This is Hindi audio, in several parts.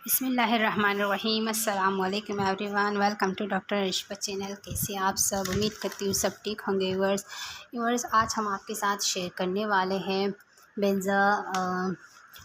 बिस्मिल्लाहिर्रहमानिर्रहीम। अस्सलाम वालेकुम एवरीवन, वेलकम टू डॉक्टर रिशपत चैनल। कैसे आप सब? उम्मीद करती हूँ सब ठीक होंगे। व्यूअर्स आज हम आपके साथ शेयर करने वाले हैं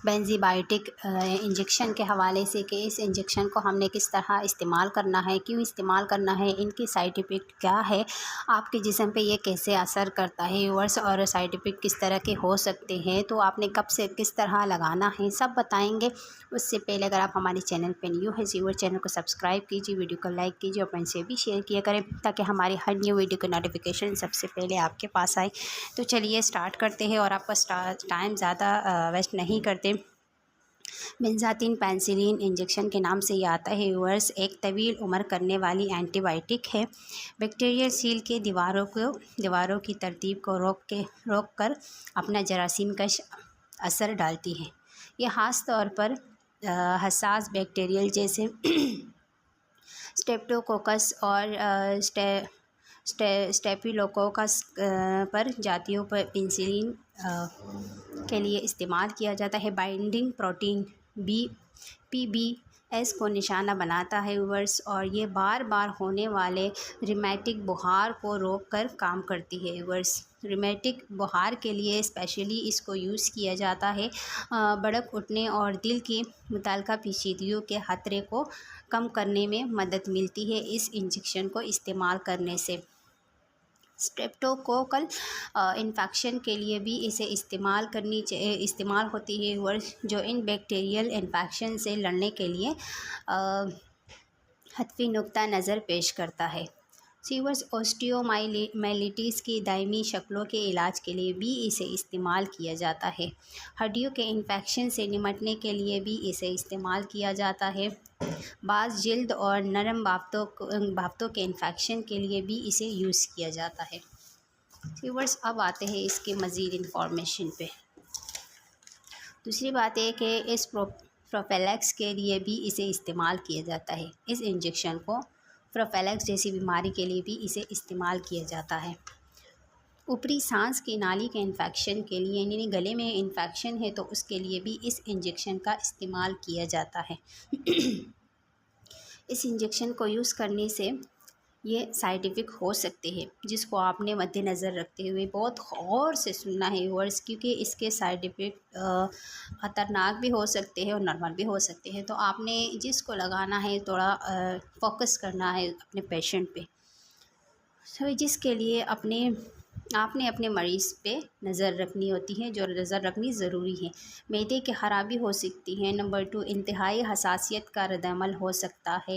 बेंजीबायोटिक इंजेक्शन के हवाले से कि इस इंजेक्शन को हमने किस तरह इस्तेमाल करना है, क्यों इस्तेमाल करना है, इनके साइड इफ़ेक्ट क्या है, आपके जिस्म पे ये कैसे असर करता है व्यूअर्स, और साइड इफ़ेक्ट किस तरह के हो सकते हैं, तो आपने कब से किस तरह लगाना है, सब बताएंगे। उससे पहले अगर आप हमारे चैनल पर न्यू है व्यूअर, चैनल को सब्सक्राइब कीजिए, वीडियो को लाइक कीजिए और फ्रेंड्स से भी शेयर किया करें ताकि हमारी हर न्यू वीडियो की नोटिफिकेशन सबसे पहले आपके पास आए। तो चलिए स्टार्ट करते हैं और आपका टाइम ज़्यादा वेस्ट नहीं करते। बेंजाथिन पेनिसिलिन इंजेक्शन के नाम से ये आता है व्यूअर्स, एक तवील उम्र करने वाली एंटीबायोटिक है। बैक्टीरियल सील के दीवारों की तरतीब को रोक कर अपना जरासीम का असर डालती है। ये ख़ास तौर पर हसास बैक्टीरियल जैसे स्टेप्टोकोकस और स्टेफिलोकोकस पर जातियों पर पेनिसिलिन के लिए इस्तेमाल किया जाता है। बाइंडिंग प्रोटीन PBS को निशाना बनाता है व्यूअर्स, और ये बार बार होने वाले रिमेटिक बुखार को रोककर काम करती है व्यूअर्स। रिमेटिक बुखार के लिए स्पेशली इसको यूज़ किया जाता है। बढ़क उठने और दिल की मुतल्लिका पेचीदगियों के ख़तरे को कम करने में मदद मिलती है इस इंजेक्शन को इस्तेमाल करने से। स्ट्रेप्टोकोकल इन्फेक्शन के लिए भी इसे इस्तेमाल होती है व्यूअर्स, जो इन बैक्टीरियल इन्फेक्शन से लड़ने के लिए हतफी नुक्ता नज़र पेश करता है। सीवर्स ओस्टियोमाइलिटिस की दायमी शक्लों के इलाज के लिए भी इसे इस्तेमाल किया जाता है। हड्डियों के इन्फेक्शन से निपटने के लिए भी इसे इस्तेमाल किया जाता है। बाज़ जिल्द और नरम बाफ्तों के इन्फेक्शन के लिए भी इसे यूज़ किया जाता है। व्यूअर्स अब आते हैं इसके मज़ीद इंफॉर्मेशन पे। दूसरी बात है कि इस प्रोफिलैक्स के लिए भी इसे इस्तेमाल किया जाता है। इस इंजेक्शन को प्रोफिलैक्स जैसी बीमारी के लिए भी इसे इस्तेमाल किया जाता है। ऊपरी सांस की नाली के इन्फेक्शन के लिए, यानी गले में इन्फेक्शन है तो उसके लिए भी इस इंजेक्शन का इस्तेमाल किया जाता है। इस इंजेक्शन को यूज़ करने से ये साइड इफ़ेक्ट हो सकते हैं, जिसको आपने मद्देनज़र रखते हुए बहुत गौर से सुनना है व्यूअर्स, क्योंकि इसके साइड इफ़ेक्ट ख़तरनाक भी हो सकते हैं और नॉर्मल भी हो सकते हैं। तो आपने जिसको लगाना है थोड़ा फोकस करना है अपने पेशेंट पे, तो जिसके लिए आपने अपने मरीज़ पे नज़र रखनी होती है, जो नज़र रखनी ज़रूरी है। मैदे की ख़राबी हो सकती है। नंबर 2, इंतहाई हसासियत का रद्दअमल हो सकता है।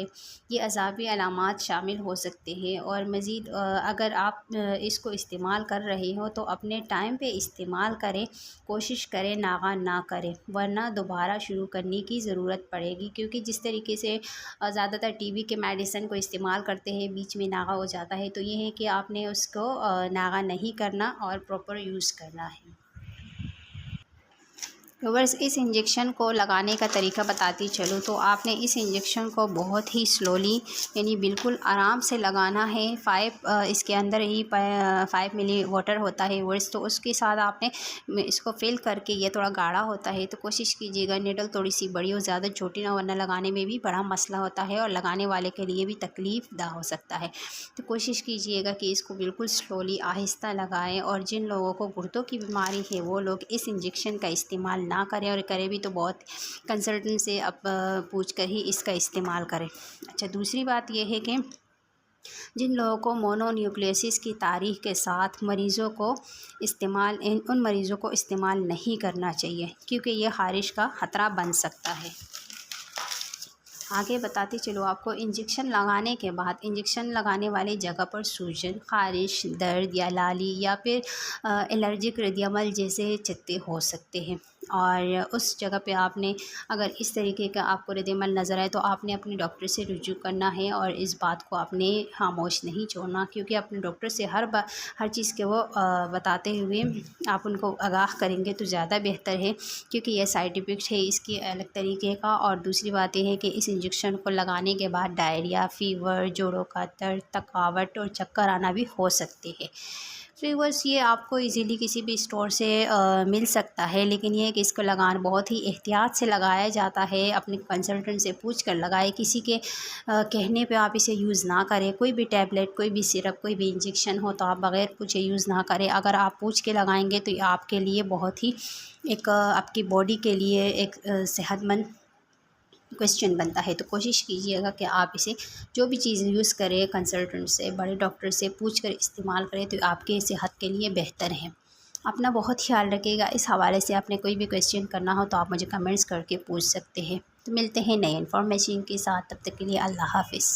ये अज़ाबी अलामात शामिल हो सकते हैं। और मज़ीद अगर आप इसको इस्तेमाल कर रहे हो तो अपने टाइम पे इस्तेमाल करें, कोशिश करें नागा ना करें, वरना दोबारा शुरू करने की ज़रूरत पड़ेगी। क्योंकि जिस तरीके से ज़्यादातर टीबी के मेडिसिन को इस्तेमाल करते हैं, बीच में नागा हो जाता है, तो ये है कि आपने उसको नागा नहीं करना और प्रॉपर यूज़ करना है। व्यूअर्स इस इंजेक्शन को लगाने का तरीका बताती चलूँ तो आपने इस इंजेक्शन को बहुत ही स्लोली, यानी बिल्कुल आराम से लगाना है। इसके अंदर ही 5 मिली वाटर होता है व्यूअर्स, तो उसके साथ आपने इसको फिल करके, ये थोड़ा गाढ़ा होता है तो कोशिश कीजिएगा निडल थोड़ी सी बड़ी हो, ज़्यादा छोटी ना, वरना लगाने में भी बड़ा मसला होता है और लगाने वाले के लिए भी तकलीफ़ हो सकता है। तो कोशिश कीजिएगा कि इसको बिल्कुल स्लोली आहिस्ता लगाएं। और जिन लोगों को गुर्दों की बीमारी है वो लोग इस इंजेक्शन का इस्तेमाल ना करें, और करें भी तो बहुत कंसल्टेंट से पूछ कर ही इसका इस्तेमाल करें। अच्छा, दूसरी बात यह है कि जिन लोगों को मोनोन्यूक्लियोसिस की तारीख के साथ उन मरीज़ों को इस्तेमाल नहीं करना चाहिए, क्योंकि यह ख़ारिश का ख़तरा बन सकता है। आगे बताते चलो आपको, इंजेक्शन लगाने के बाद इंजेक्शन लगाने वाली जगह पर सूजन, ख़ारिश, दर्द या लाली या फिर एलर्जिक रद्दअमल जैसे चत्ते हो सकते हैं। और उस जगह पे आपने, अगर इस तरीके का आपको रद्दअमल नज़र आए तो आपने अपने डॉक्टर से रुजू करना है और इस बात को आपने खामोश नहीं छोड़ना, क्योंकि अपने डॉक्टर से हर चीज़ के वो बताते हुए आप उनको आगाह करेंगे तो ज़्यादा बेहतर है, क्योंकि यह साइड इफ़ेक्ट है इसकी अलग तरीके का। और दूसरी बात यह है कि इस इंजेक्शन को लगाने के बाद डायरिया, फीवर, जोड़ों का दर्द, थकावट और चक्कर आना भी हो सकते हैं। तो व्यूअर्स ये आपको इजीली किसी भी स्टोर से मिल सकता है, लेकिन ये कि इसको लगाना बहुत ही एहतियात से लगाया जाता है। अपने कंसल्टेंट से पूछ कर लगाए, किसी के कहने पे आप इसे यूज़ ना करें। कोई भी टैबलेट, कोई भी सिरप, कोई भी इंजेक्शन हो तो आप बग़ैर पूछे यूज़ ना करें। अगर आप पूछ के लगाएंगे तो ये आपके लिए बहुत ही एक आपकी बॉडी के लिए एक सेहतमंद क्वेश्चन बनता है। तो कोशिश कीजिएगा कि आप इसे जो भी चीज़ यूज़ करें कंसल्टेंट से, बड़े डॉक्टर से पूछ कर इस्तेमाल करें तो आपके सेहत के लिए बेहतर है। अपना बहुत ख्याल रखिएगा। इस हवाले से आपने कोई भी क्वेश्चन करना हो तो आप मुझे कमेंट्स करके पूछ सकते हैं। तो मिलते हैं नए इन्फॉर्मेशन के साथ, तब तक के लिए अल्लाह हाफ़िज़।